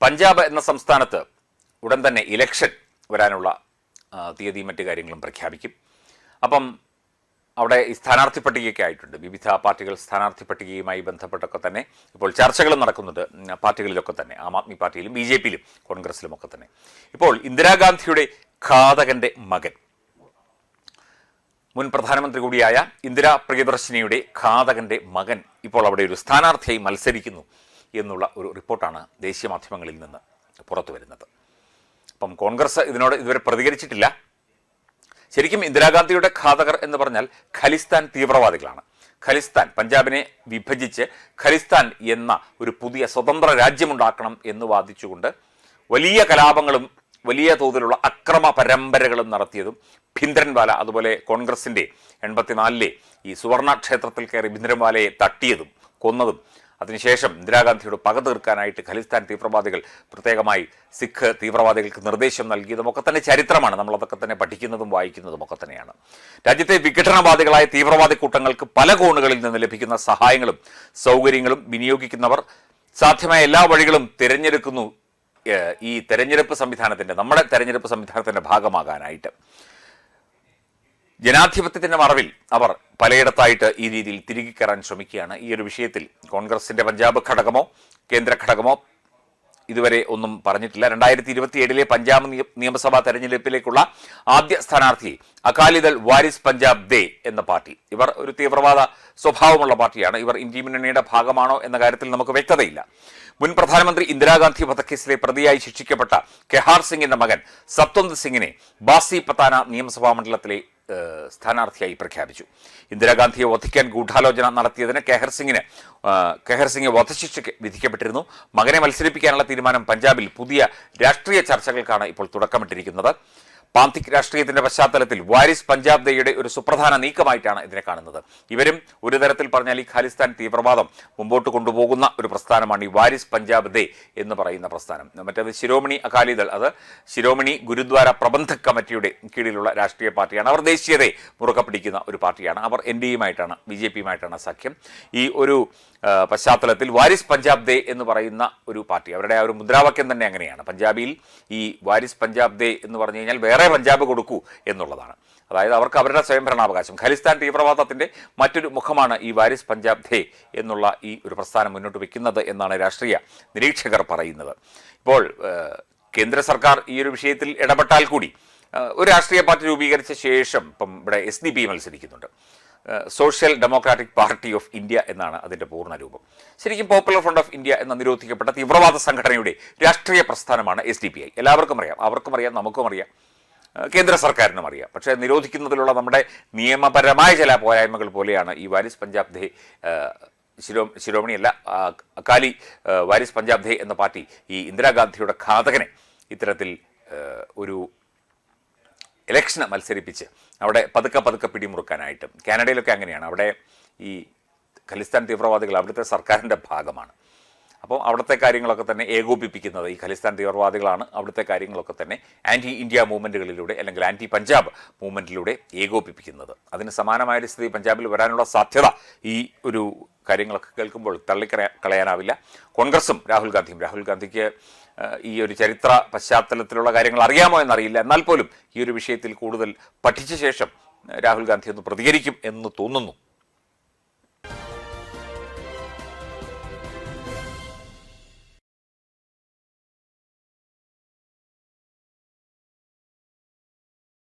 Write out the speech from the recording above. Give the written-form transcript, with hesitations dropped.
പഞ്ചാബ് എന്ന സംസ്ഥാനത്ത് ഉടൻ തന്നെ ഇലക്ഷൻ വരാനുള്ള തീയതി മറ്റു കാര്യങ്ങളും പ്രഖ്യാപിക്കും. അപ്പം അവിടെ ഈ സ്ഥാനാർത്ഥി പട്ടികയൊക്കെ ആയിട്ടുണ്ട്. വിവിധ പാർട്ടികൾ സ്ഥാനാർത്ഥി പട്ടികയുമായി ബന്ധപ്പെട്ടൊക്കെ തന്നെ ഇപ്പോൾ ചർച്ചകളും നടക്കുന്നുണ്ട് പാർട്ടികളിലൊക്കെ തന്നെ, ആം ആദ്മി പാർട്ടിയിലും BJPയിലും കോൺഗ്രസിലും ഒക്കെ തന്നെ. ഇപ്പോൾ ഇന്ദിരാഗാന്ധിയുടെ ഘാതകന്റെ മകൻ, മുൻ പ്രധാനമന്ത്രി കൂടിയായ ഇന്ദിരാ പ്രിയദർശിനിയുടെ ഘാതകന്റെ മകൻ ഇപ്പോൾ അവിടെ ഒരു സ്ഥാനാർത്ഥിയായി മത്സരിക്കുന്നു എന്നുള്ള ഒരു റിപ്പോർട്ടാണ് ദേശീയ മാധ്യമങ്ങളിൽ നിന്ന് പുറത്തു വരുന്നത്. അപ്പം കോൺഗ്രസ് ഇതിനോട് ഇതുവരെ പ്രതികരിച്ചിട്ടില്ല. ശരിക്കും ഇന്ദിരാഗാന്ധിയുടെ ഘാതകർ എന്ന് പറഞ്ഞാൽ ഖലിസ്ഥാൻ തീവ്രവാദികളാണ്. ഖലിസ്ഥാൻ, പഞ്ചാബിനെ വിഭജിച്ച് ഖലിസ്ഥാൻ എന്ന ഒരു പുതിയ സ്വതന്ത്ര രാജ്യമുണ്ടാക്കണം എന്ന് വാദിച്ചുകൊണ്ട് വലിയ കലാപങ്ങളും വലിയ തോതിലുള്ള അക്രമ പരമ്പരകളും നടത്തിയതും ഭിന്ദ്രൻവാല, അതുപോലെ കോൺഗ്രസിൻ്റെ 84-ലെ ഈ സുവർണ ക്ഷേത്രത്തിൽ കയറി ഭിന്ദ്രൻവാലയെ തട്ടിയതും കൊന്നതും അതിനുശേഷം ഇന്ദിരാഗാന്ധിയോട് പക തീർക്കാനായിട്ട് ഖലിസ്ഥാൻ തീവ്രവാദികൾ പ്രത്യേകമായി സിഖ് തീവ്രവാദികൾക്ക് നിർദ്ദേശം നൽകിയതുമൊക്കെ തന്നെ ചരിത്രമാണ്. നമ്മളതൊക്കെ തന്നെ പഠിക്കുന്നതും വായിക്കുന്നതും ഒക്കെ തന്നെയാണ്. രാജ്യത്തെ വിഘടനവാദികളായ തീവ്രവാദി കൂട്ടങ്ങൾക്ക് പല കോണുകളിൽ നിന്ന് ലഭിക്കുന്ന സഹായങ്ങളും സൗകര്യങ്ങളും വിനിയോഗിക്കുന്നവർ സാധ്യമായ എല്ലാ വഴികളും തിരഞ്ഞെടുക്കുന്നു ഈ തെരഞ്ഞെടുപ്പ് സംവിധാനത്തിൻ്റെ, നമ്മുടെ തെരഞ്ഞെടുപ്പ് സംവിധാനത്തിൻ്റെ ഭാഗമാകാനായിട്ട്. ജനാധിപത്യത്തിൻ്റെ മറവിൽ അവർ പലയിടത്തായിട്ട് ഈ രീതിയിൽ തിരികെ കയറാൻ ശ്രമിക്കുകയാണ്. ഈ ഒരു വിഷയത്തിൽ കോൺഗ്രസിൻ്റെ പഞ്ചാബ് ഘടകമോ കേന്ദ്ര ഘടകമോ ഇതുവരെ ഒന്നും പറഞ്ഞിട്ടില്ല. 2027-ലെ പഞ്ചാബ് നിയമസഭാ തെരഞ്ഞെടുപ്പിലേക്കുള്ള ആദ്യ സ്ഥാനാർത്ഥി അകാലിദൾ വാരിസ് പഞ്ചാബ് ദേ എന്ന പാർട്ടി, ഇവർ ഒരു തീവ്രവാദ സ്വഭാവമുള്ള പാർട്ടിയാണ്. ഇവർ ഇന്ത്യ മുന്നണിയുടെ ഭാഗമാണോ എന്ന കാര്യത്തിൽ നമുക്ക് വ്യക്തതയില്ല. മുൻ പ്രധാനമന്ത്രി ഇന്ദിരാഗാന്ധി വധക്കേസിലെ പ്രതിയായി ശിക്ഷിക്കപ്പെട്ട കെഹാർ സിംഗിന്റെ മകൻ സത്വന്ത് സിംഗിനെ ബാസി പത്താന നിയമസഭാ മണ്ഡലത്തിലെ സ്ഥാനാർത്ഥിയായി പ്രഖ്യാപിച്ചു. ഇന്ദിരാഗാന്ധിയെ വധിക്കാൻ ഗൂഢാലോചന നടത്തിയതിന് കെഹർ സിംഗ് വധശിക്ഷയ്ക്ക് വിധിക്കപ്പെട്ടിരുന്നു. മകനെ മത്സരിപ്പിക്കാനുള്ള തീരുമാനം പഞ്ചാബിൽ പുതിയ രാഷ്ട്രീയ ചർച്ചകൾക്കാണ് ഇപ്പോൾ തുടക്കമിട്ടിരിക്കുന്നത്. പാന്തിക് രാഷ്ട്രീയത്തിന്റെ പശ്ചാത്തലത്തിൽ വാരിസ് പഞ്ചാബ് ദേയുടെ ഒരു സുപ്രധാന നീക്കമായിട്ടാണ് ഇതിനെ കാണുന്നത്. ഇവരും ഒരു തരത്തിൽ പറഞ്ഞാൽ ഈ ഖാലിസ്ഥാൻ തീവ്രവാദം മുമ്പോട്ട് കൊണ്ടുപോകുന്ന ഒരു പ്രസ്ഥാനമാണ് ഈ വാരിസ് പഞ്ചാബ് ദേ എന്ന് പറയുന്ന പ്രസ്ഥാനം. മറ്റേത് ശിരോമണി അകാലിദൾ, അത് ശിരോമണി ഗുരുദ്വാര പ്രബന്ധക് കമ്മിറ്റിയുടെ കീഴിലുള്ള രാഷ്ട്രീയ പാർട്ടിയാണ്. അവർ ദേശീയതയെ മുറുകെ പിടിക്കുന്ന ഒരു പാർട്ടിയാണ്. അവർ NDAയുമായിട്ടാണ് BJPയുമായിട്ടാണ് സഖ്യം. ഈ ഒരു പശ്ചാത്തലത്തിൽ വാരിസ് പഞ്ചാബ് ദേ എന്ന് പറയുന്ന ഒരു പാർട്ടി, അവരുടെ ആ ഒരു മുദ്രാവാക്യം തന്നെ അങ്ങനെയാണ്. പഞ്ചാബിൽ ഈ വാരിസ് പഞ്ചാബ് ദേ എന്ന് പറഞ്ഞു കഴിഞ്ഞാൽ വേറെ പഞ്ചാബ് കൊടുക്കൂ എന്നുള്ളതാണ്. അതായത് അവർക്ക് അവരുടെ സ്വയംഭരണാവകാശം. ഖലിസ്ഥാൻ തീവ്രവാദത്തിൻ്റെ മറ്റൊരു മുഖമാണ് ഈ വാരിസ് പഞ്ചാബ് ദേ എന്നുള്ള ഈ ഒരു പ്രസ്ഥാനം മുന്നോട്ട് വയ്ക്കുന്നത് എന്നാണ് രാഷ്ട്രീയ നിരീക്ഷകർ പറയുന്നത്. ഇപ്പോൾ കേന്ദ്ര സർക്കാർ ഈ ഒരു വിഷയത്തിൽ ഇടപെട്ടാൽ കൂടി ഒരു രാഷ്ട്രീയ പാർട്ടി രൂപീകരിച്ച ശേഷം ഇപ്പം ഇവിടെ SDP മത്സരിക്കുന്നുണ്ട്. Social democratic party of India എന്നാണ് അതിൻ്റെ പൂർണ്ണ രൂപം. ശരിക്കും പോപ്പുലർ ഫ്രണ്ട് ഓഫ് ഇന്ത്യ എന്ന നിരോധിക്കപ്പെട്ട തീവ്രവാദ സംഘടനയുടെ രാഷ്ട്രീയ പ്രസ്ഥാനമാണ് SDPI. എല്ലാവർക്കും അറിയാം, അവർക്കും അറിയാം, നമുക്കും അറിയാം, കേന്ദ്ര സർക്കാരിനും അറിയാം. പക്ഷേ നിരോധിക്കുന്നതിലുള്ള നമ്മുടെ നിയമപരമായ ചില പോരായ്മകൾ പോലെയാണ് ഈ വാരിസ് പഞ്ചാബ് ദേ, ശിരോമണിയല്ല, അകാലി വാരിസ് പഞ്ചാബ് ദേ എന്ന പാർട്ടി ഈ ഇന്ദിരാഗാന്ധിയുടെ ഘാതകനെ ഇത്തരത്തിൽ ഒരു ഇലക്ഷന് മത്സരിപ്പിച്ച് അവിടെ പതുക്കെ പിടിമുറുക്കാനായിട്ട്. കാനഡയിലൊക്കെ അങ്ങനെയാണ്. അവിടെ ഈ ഖലിസ്ഥാൻ തീവ്രവാദികൾ അവിടുത്തെ സർക്കാരിൻ്റെ ഭാഗമാണ്. അപ്പോൾ അവിടുത്തെ കാര്യങ്ങളൊക്കെ തന്നെ ഏകോപിപ്പിക്കുന്നത് ഈ ഖലിസ്ഥാൻ തീവ്രവാദികളാണ്. അവിടുത്തെ കാര്യങ്ങളൊക്കെ തന്നെ ആൻറ്റി ഇന്ത്യ മൂവ്മെൻറ്റുകളിലൂടെ അല്ലെങ്കിൽ ആൻറ്റി പഞ്ചാബ് മൂവ്മെൻറ്റിലൂടെ ഏകോപിപ്പിക്കുന്നത്. അതിന് സമാനമായൊരു സ്ഥിതി പഞ്ചാബിൽ വരാനുള്ള സാധ്യത ഈ ഒരു കാര്യങ്ങളൊക്കെ കേൾക്കുമ്പോൾ തള്ളിക്കളയാനാവില്ല. കോൺഗ്രസും രാഹുൽ ഗാന്ധിക്ക് ഈ ഒരു ചരിത്ര പശ്ചാത്തലത്തിലുള്ള കാര്യങ്ങൾ അറിയാമോ എന്നറിയില്ല. എന്നാൽ പോലും ഈ ഒരു വിഷയത്തിൽ കൂടുതൽ പഠിച്ച ശേഷം രാഹുൽ ഗാന്ധി ഒന്ന് പ്രതികരിക്കും എന്ന് തോന്നുന്നു.